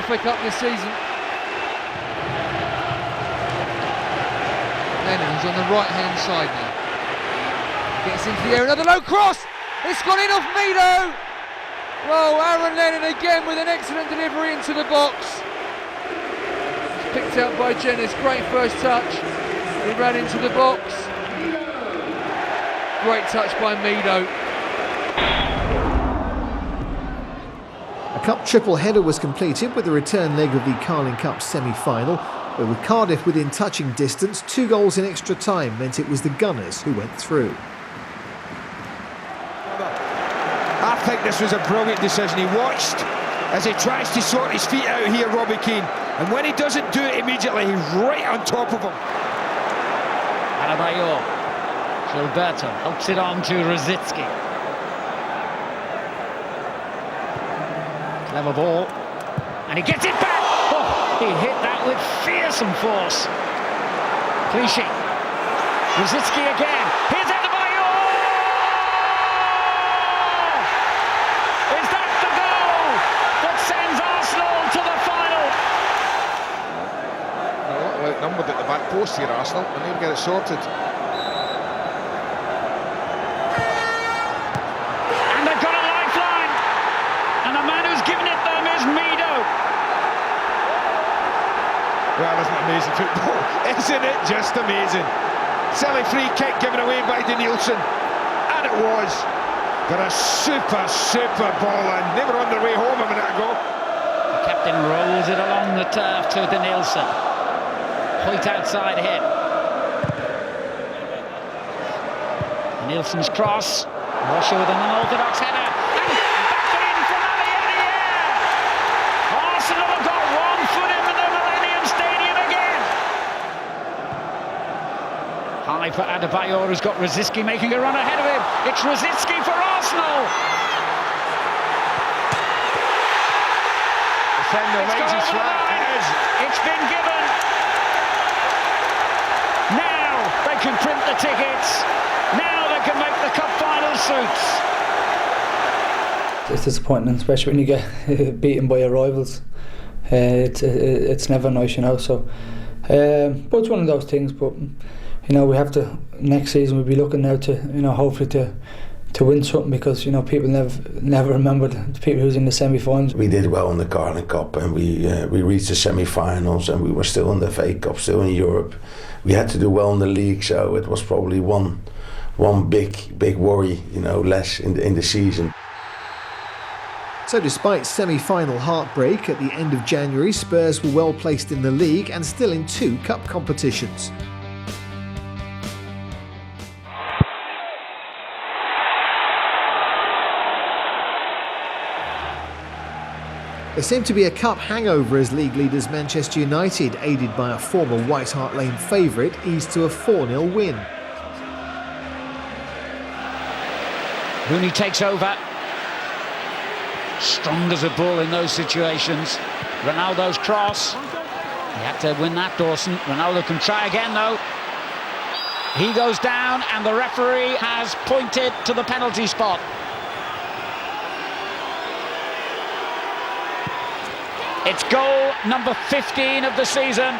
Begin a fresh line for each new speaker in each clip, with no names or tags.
FA Cup this season. Lennon's on the right-hand side now. Gets into the air, another low cross! It's gone in off Mido! Well, Aaron Lennon again with an excellent delivery into the box. It's picked out by Jennings, great first touch. He ran into the box. Great touch by Mido.
A cup triple header was completed with the return leg of the Carling Cup semi-final, but with Cardiff within touching distance, 2 goals in extra time meant it was the Gunners who went through.
I think this was a brilliant decision. He watched as he tries to sort his feet out here, Robbie Keane, and when he doesn't do it immediately, he's right on top of him.
Adebayor, Gilberto helps it on to Rosicki. Clever ball, and he gets it back. Oh, he hit that with fearsome force. Clichy, Rosicki again. Here's Adebayor. Is that the goal that sends Arsenal to the final?
A lot outnumbered at the back post here, Arsenal, and they'll get it sorted.
And they've got a lifeline, and the man who's given it them is Mido.
Well, isn't it amazing football? Isn't it just amazing? Silly free kick given away by Danielson, and it was. Got a super ball, and they were on their way home a minute ago.
The captain rolls it along the turf to Danielson. Hoyt outside him. Nielsen's cross. Washer with an unorthodox header. And back in from Aliadier. Arsenal have got 1 foot in the Millennium Stadium again. High for Adebayor, who's got Rosicki making a run ahead of him. It's Rosicki for Arsenal.
Defender lays his flat.
It's been given. Now they can print the tickets. Now they can make the cup final suits.
It's disappointing, especially when you get beaten by your rivals. It's never nice, you know. So, but it's one of those things. But you know, we have to next season. We'll be looking now to, you know, hopefully to win something, because you know people never remember the people who was in the semi-finals.
We did well in the Carling Cup, and we reached the semi-finals, and we were still in the FA Cup, still in Europe. We had to do well in the league, so it was probably one big worry, you know, less in the season.
So despite semi-final heartbreak at the end of January, Spurs were well placed in the league and still in 2 cup competitions. There seemed to be a cup hangover as league leaders Manchester United, aided by a former White Hart Lane favourite, eased to a 4-0 win.
Rooney takes over. Strong as a bull in those situations. Ronaldo's cross. He had to win that, Dawson. Ronaldo can try again, though. He goes down, and the referee has pointed to the penalty spot. It's goal number 15 of the season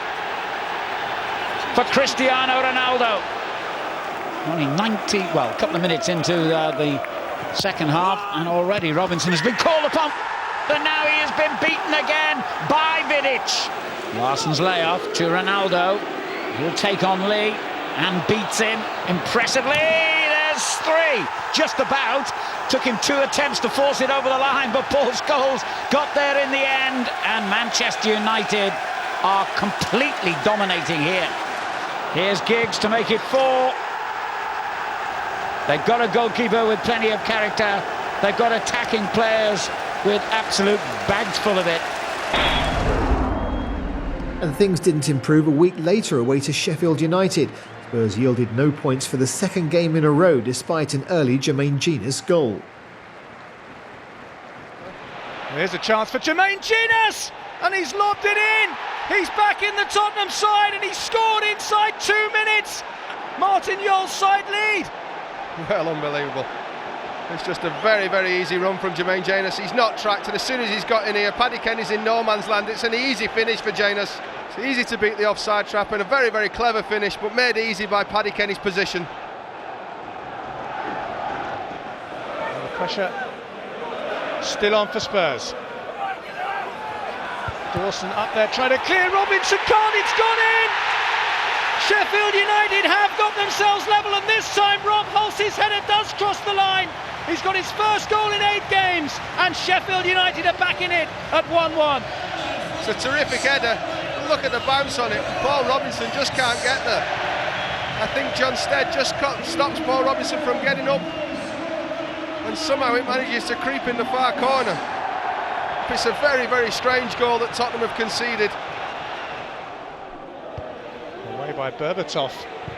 for Cristiano Ronaldo. Only a couple of minutes into the second half, and already Robinson has been called upon. But now he has been beaten again by Vidic. Larsson's layoff to Ronaldo. He'll take on Lee and beats him impressively. There's 3, just about. Took him 2 attempts to force it over the line, but Paul Scholes got there in the end, and Manchester United are completely dominating here. Here's Giggs to make it 4. They've got a goalkeeper with plenty of character. They've got attacking players with absolute bags full of it.
And things didn't improve a week later away to Sheffield United. Spurs yielded no points for the 2nd game in a row despite an early Jermaine Genius goal.
Here's a chance for Jermaine Genius, and he's lobbed it in. He's back in the Tottenham side, and he's scored inside 2 minutes. Martin Jol's side lead. Well, unbelievable.
It's just a very, very easy run from Jermaine Janus. He's not tracked, and as soon as he's got in here, Paddy Kenny's in no man's land. It's an easy finish for Janus. It's easy to beat the offside trap, and a very, very clever finish, but made easy by Paddy Kenny's position.
And the pressure still on for Spurs. Dawson up there trying to clear. Robinson can't. It's gone in. Sheffield United have got themselves level, and this time Rob Hulse's header does cross the line. He's got his first goal in 8 games, and Sheffield United are back in it at 1-1.
It's a terrific header. Look at the bounce on it. Paul Robinson just can't get there. I think John Stead just stops Paul Robinson from getting up, and somehow it manages to creep in the far corner. It's a very, very strange goal that Tottenham have conceded.
Away by Berbatov,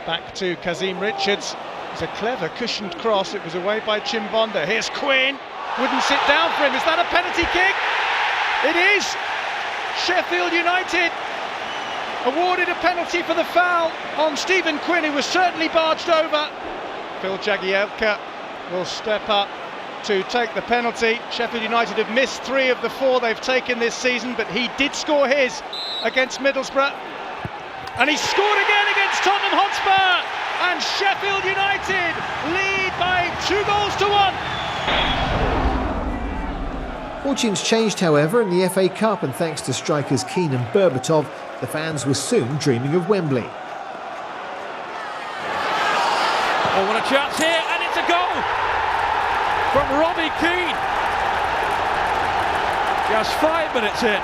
back to Kazim Richards. It's a clever cushioned cross. It was away by Chimbonda. Here's Quinn, wouldn't sit down for him. Is that a penalty kick? It is. Sheffield United awarded a penalty for the foul on Stephen Quinn, who was certainly barged over. Phil Jagielka will step up to take the penalty. Sheffield United have missed 3 of the 4 they've taken this season, but he did score his against Middlesbrough. And he scored again against Tottenham Hotspur, and Sheffield United lead by 2 goals to 1.
Fortunes changed, however, in the FA Cup, and thanks to strikers Keane and Berbatov, the fans were soon dreaming of Wembley.
Oh, what a chance here, and it's a goal from Robbie Keane. Just 5 minutes in.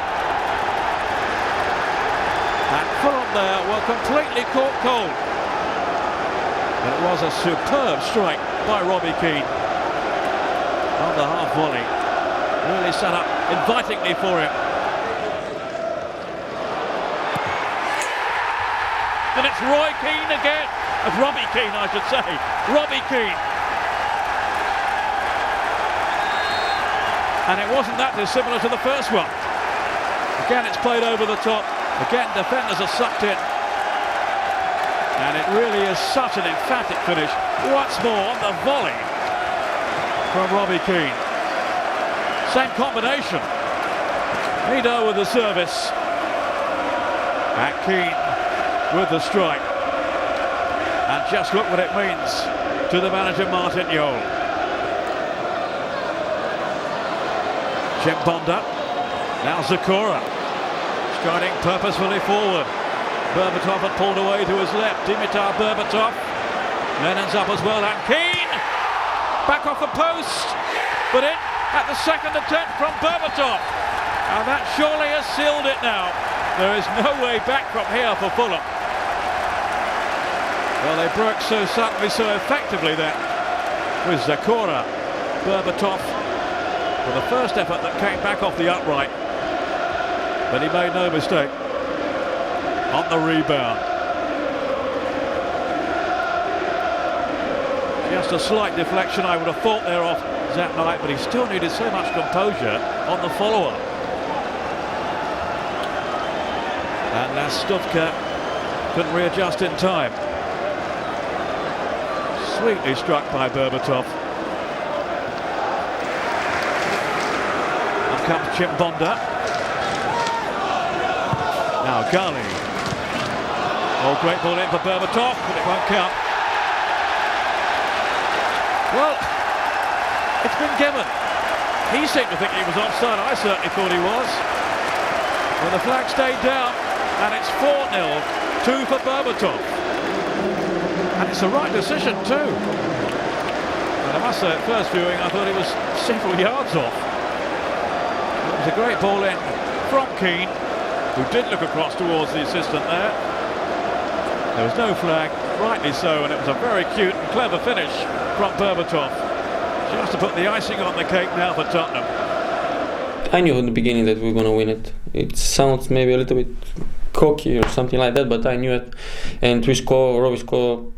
And Fulham there were completely caught cold. But it was a superb strike by Robbie Keane on the half volley. Really set up invitingly for him. And it's Roy Keane again. Robbie Keane, I should say. Robbie Keane. And it wasn't that dissimilar to the first one. Again, it's played over the top. Again, defenders are sucked in. And it really is such an emphatic finish. Once more on the volley from Robbie Keane. Same combination. Mido with the service. And Keane with the strike. And just look what it means to the manager Martin Jol. Chimbonda. Now Zakora. Striding purposefully forward. Berbatov had pulled away to his left. Dimitar Berbatov. Lennon's up as well, and Keane! Back off the post, but in at the second attempt from Berbatov. And that surely has sealed it now. There is no way back from here for Fulham. Well, they broke so suddenly, so effectively then, with Zakora. Berbatov with the first effort that came back off the upright. But he made no mistake on the rebound. Just a slight deflection, I would have thought there off Zat Knight, but he still needed so much composure on the follow-up. And Nastuvka couldn't readjust in time. Sweetly struck by Berbatov. Up comes Chimbonda. Now Gali. Oh, great ball in for Berbatov, but it won't count. Well, it's been given. He seemed to think he was offside. I certainly thought he was. Well, the flag stayed down, and it's 4-0, 2 for Berbatov. And it's the right decision too. And I must say, at first viewing, I thought he was several yards off. It was a great ball in from Keane, who did look across towards the assistant there. There was no flag, rightly so, and it was a very cute and clever finish from Berbatov. Just to put the icing on the cake now for Tottenham.
I knew in the beginning that we were going to win it. It sounds maybe a little bit cocky or something like that, but I knew it. And Robbie scored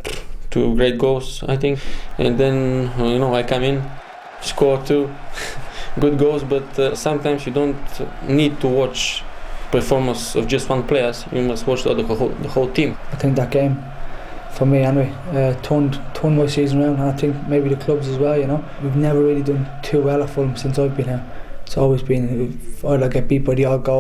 2 great goals, I think. And then, I come in, score 2 good goals, but sometimes you don't need to watch performance of just one player. You must watch the whole team.
I think that game for me anyway, turned my season around, and I think maybe the clubs as well. You know, we've never really done too well at Fulham since I've been here. It's always been either get beat by the odd goal